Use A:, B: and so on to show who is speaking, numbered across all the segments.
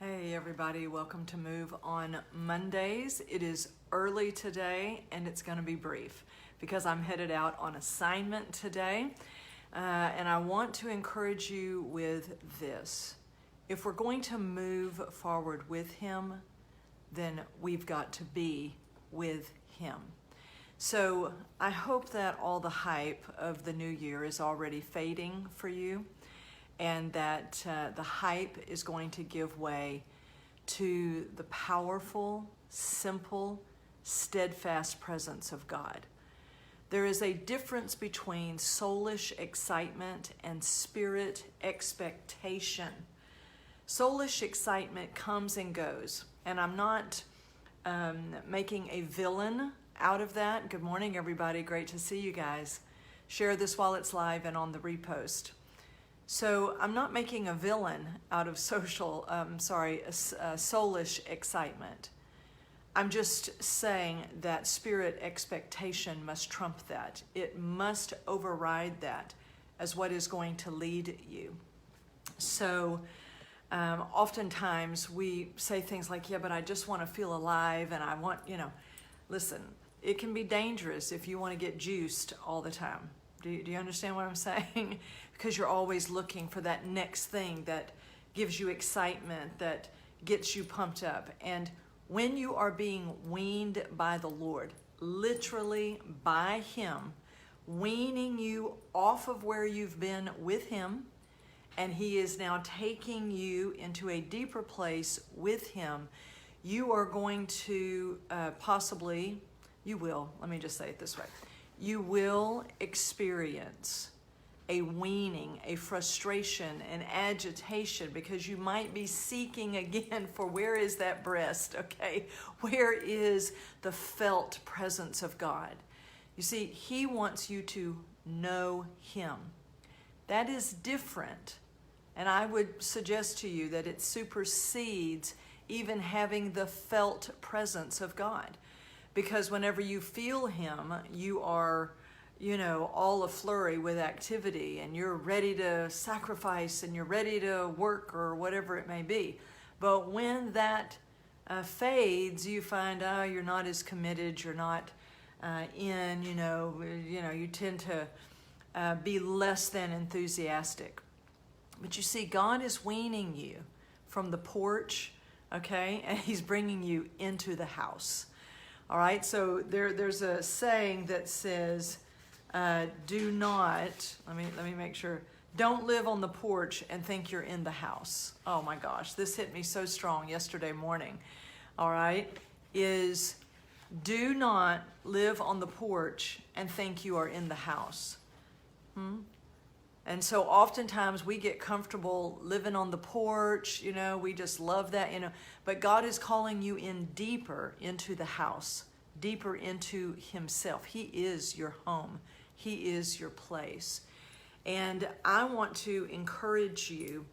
A: Hey everybody, welcome to Move on Mondays. It is early today and it's going to be brief because I'm headed out on assignment today. And I want to encourage you with this. If we're going to move forward with Him, then we've got to be with Him. So I hope that all the hype of the new year is already fading for you, and that the hype is going to give way to the powerful, simple, steadfast presence of God. There is a difference between soulish excitement and spirit expectation. Soulish excitement comes and goes, and I'm not making a villain out of that. Good morning, everybody. Great to see you guys. Share this while it's live and on the repost. So I'm not making a villain out of soulish excitement. I'm just saying that spirit expectation must trump that. It must override that as what is going to lead you. So oftentimes we say things like, yeah, but I just want to feel alive and I want, listen, it can be dangerous if you want to get juiced all the time. Do you understand what I'm saying? Because you're always looking for that next thing that gives you excitement, that gets you pumped up. And when you are being weaned by the Lord, literally by Him, weaning you off of where you've been with Him, and He is now taking you into a deeper place with Him, you are going to you will, let me just say it this way, you will experience a weaning, a frustration, an agitation, because you might be seeking again for where is that breast, okay? Where is the felt presence of God? You see, He wants you to know Him. That is different, and I would suggest to you that it supersedes even having the felt presence of God. Because whenever you feel Him, you are, all a flurry with activity, and you're ready to sacrifice, and you're ready to work, or whatever it may be. But when that fades, you find, you're not as committed, you're not you tend to be less than enthusiastic. But you see, God is weaning you from the porch, okay, and He's bringing you into the house. All right, so there's a saying that says, do not, let me make sure, don't live on the porch and think you're in the house. Oh my gosh, this hit me so strong yesterday morning. All right, is do not live on the porch and think you are in the house. And so oftentimes we get comfortable living on the porch, we just love that, but God is calling you in deeper into the house, deeper into Himself. He is your home. He is your place. And I want to encourage you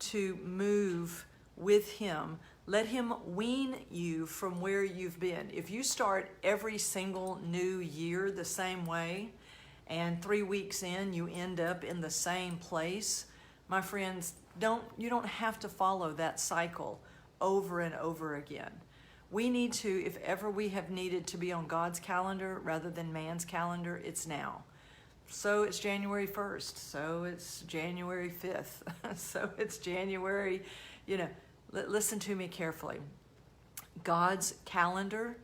A: to move with Him. Let Him wean you from where you've been. If you start every single new year the same way, and 3 weeks in, you end up in the same place, my friends, you don't have to follow that cycle over and over again. We need to, if ever we have needed to be on God's calendar rather than man's calendar, it's now. So it's January 1st, so it's January 5th, so it's January, listen to me carefully. God's calendar,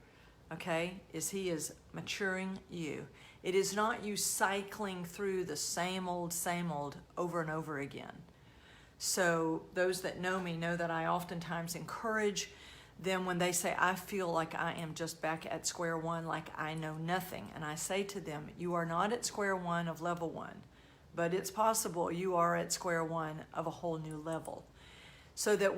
A: okay, He is maturing you. It is not you cycling through the same old over and over again. So those that know me know that I oftentimes encourage them when they say, I feel like I am just back at square one, like I know nothing. And I say to them, you are not at square one of level one, but it's possible you are at square one of a whole new level. So that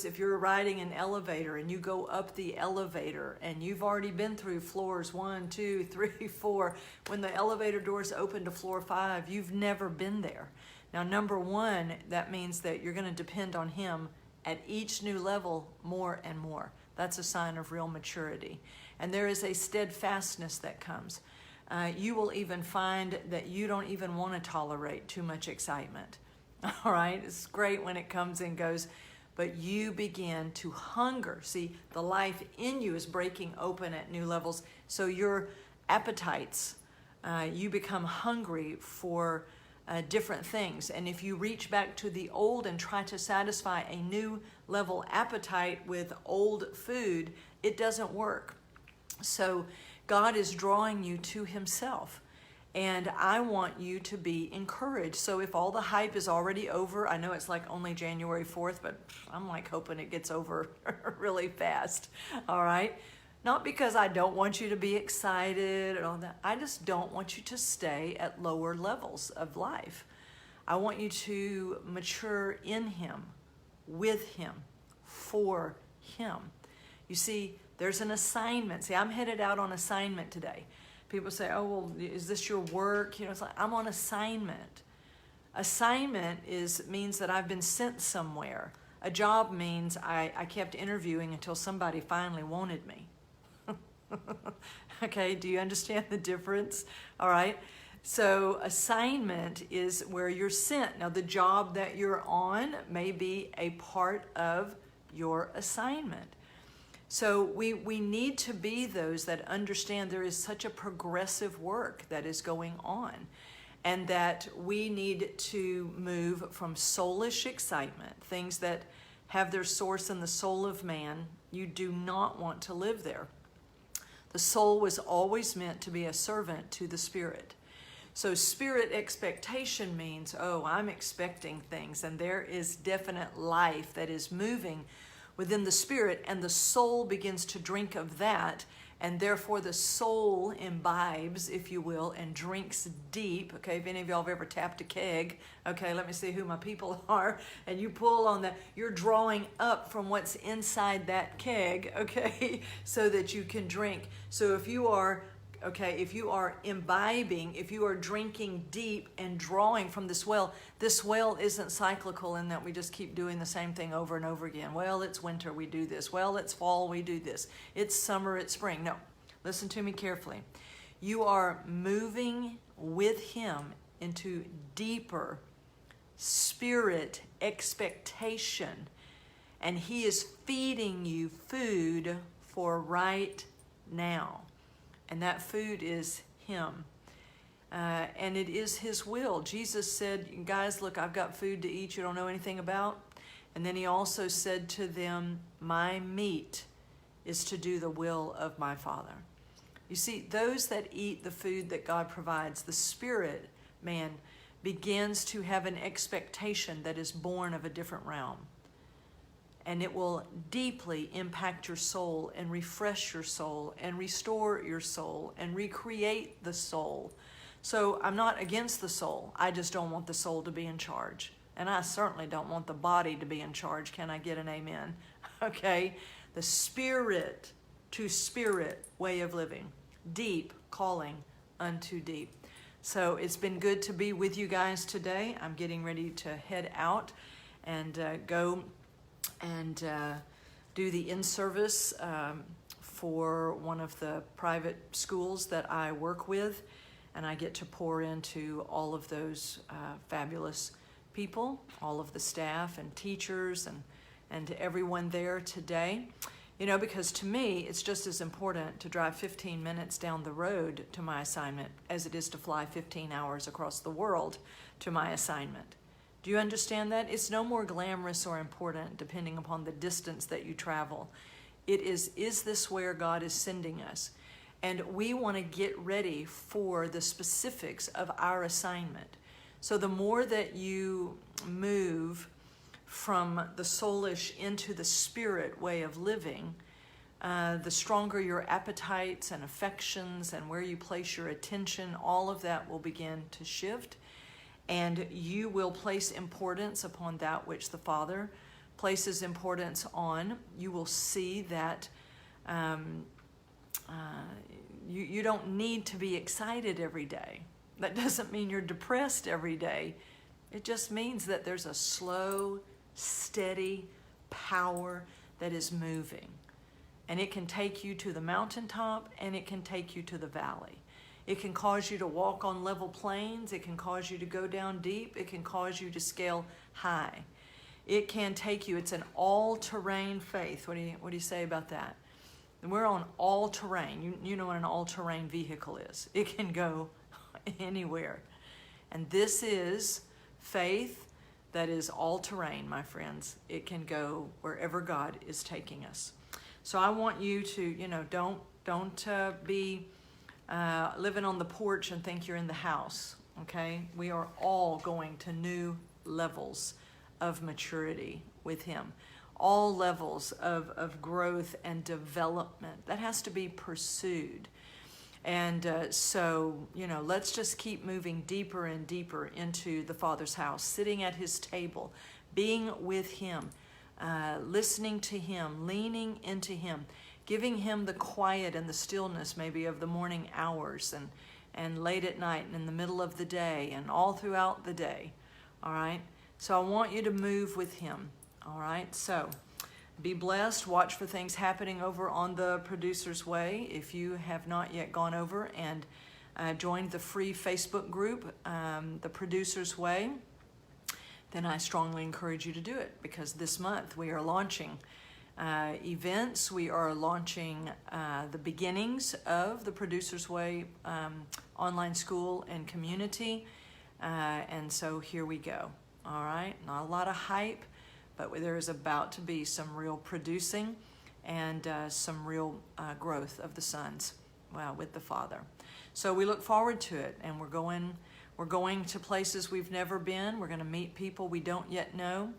A: if you're riding an elevator and you go up the elevator and you've already been through floors 1, 2, 3, 4, when the elevator doors open to floor 5, you've never been there. Now, number one, that means that you're going to depend on Him at each new level more and more. That's a sign of real maturity. And there is a steadfastness that comes. You will even find that you don't even want to tolerate too much excitement. All right, it's great when it comes and goes, but you begin to hunger. See, the life in you is breaking open at new levels. So your appetites, you become hungry for different things. And if you reach back to the old and try to satisfy a new level appetite with old food, it doesn't work. So God is drawing you to himself. And I want you to be encouraged. So if all the hype is already over, I know it's like only January 4th, but I'm like hoping it gets over really fast. All right? Not because I don't want you to be excited and all that. I just don't want you to stay at lower levels of life. I want you to mature in him, with him, for him. You see, there's an assignment. See, I'm headed out on assignment today. People say, oh, well, is this your work? You know, it's like, I'm on assignment. Assignment means that I've been sent somewhere. A job means I kept interviewing until somebody finally wanted me. Okay, do you understand the difference? All right. So assignment is where you're sent. Now, the job that you're on may be a part of your assignment. So we need to be those that understand there is such a progressive work that is going on, and that we need to move from soulish excitement, things that have their source in the soul of man. You do not want to live there. The soul was always meant to be a servant to the spirit. So spirit expectation means, oh, I'm expecting things, and there is definite life that is moving within the spirit, and the soul begins to drink of that, and therefore the soul imbibes, if you will, and drinks deep. Okay, if any of y'all have ever tapped a keg, okay, let me see who my people are, and you pull on that, you're drawing up from what's inside that keg, okay, so that you can drink. So if you are imbibing, if you are drinking deep and drawing from this well isn't cyclical in that we just keep doing the same thing over and over again. Well, it's winter, we do this. Well, it's fall, we do this. It's summer, it's spring. No, listen to me carefully. You are moving with him into deeper spirit expectation, and he is feeding you food for right now. And that food is him. And it is his will. Jesus said, guys, look, I've got food to eat you don't know anything about. And then he also said to them, my meat is to do the will of my Father. You see, those that eat the food that God provides, the spirit man begins to have an expectation that is born of a different realm. And it will deeply impact your soul and refresh your soul and restore your soul and recreate the soul. So I'm not against the soul. I just don't want the soul to be in charge. And I certainly don't want the body to be in charge. Can I get an amen? Okay? The spirit to spirit way of living. Deep calling unto deep. So it's been good to be with you guys today. I'm getting ready to head out and go and do the in-service for one of the private schools that I work with, and I get to pour into all of those fabulous people, all of the staff and teachers and to everyone there today. You know, because to me, it's just as important to drive 15 minutes down the road to my assignment as it is to fly 15 hours across the world to my assignment. Do you understand that? It's no more glamorous or important depending upon the distance that you travel. It is this where God is sending us? And we want to get ready for the specifics of our assignment. So the more that you move from the soulish into the spirit way of living, the stronger your appetites and affections and where you place your attention, all of that will begin to shift. And you will place importance upon that which the Father places importance on. You will see that you don't need to be excited every day. That doesn't mean you're depressed every day. It just means that there's a slow, steady power that is moving. And it can take you to the mountaintop and it can take you to the valley. It can cause you to walk on level plains. It can cause you to go down deep. It can cause you to scale high. It can take you. It's an all-terrain faith. What do you say about that? And we're on all-terrain. You know what an all-terrain vehicle is. It can go anywhere. And this is faith that is all-terrain, my friends. It can go wherever God is taking us. So I want you to, don't be living on the porch and think you're in the house, okay? We are all going to new levels of maturity with Him. All levels of growth and development. That has to be pursued. And so, let's just keep moving deeper and deeper into the Father's house, sitting at His table, being with Him, listening to Him, leaning into Him, giving Him the quiet and the stillness maybe of the morning hours and late at night and in the middle of the day and all throughout the day, all right? So I want you to move with Him, all right? So be blessed. Watch for things happening over on the Producer's Way. If you have not yet gone over and joined the free Facebook group, the Producer's Way, then I strongly encourage you to do it, because this month we are launching events. We are launching the beginnings of the Producer's Way online school and community. And so here we go. All right, not a lot of hype, but there is about to be some real producing and some real growth of the sons with the Father. So we look forward to it, and we're going to places we've never been. We're going to meet people we don't yet know,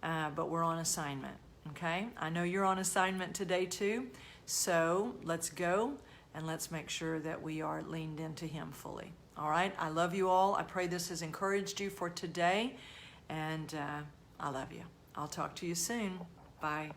A: but we're on assignment, okay? I know you're on assignment today too, so let's go and let's make sure that we are leaned into Him fully. All right, I love you all. I pray this has encouraged you for today, and I love you. I'll talk to you soon. Bye.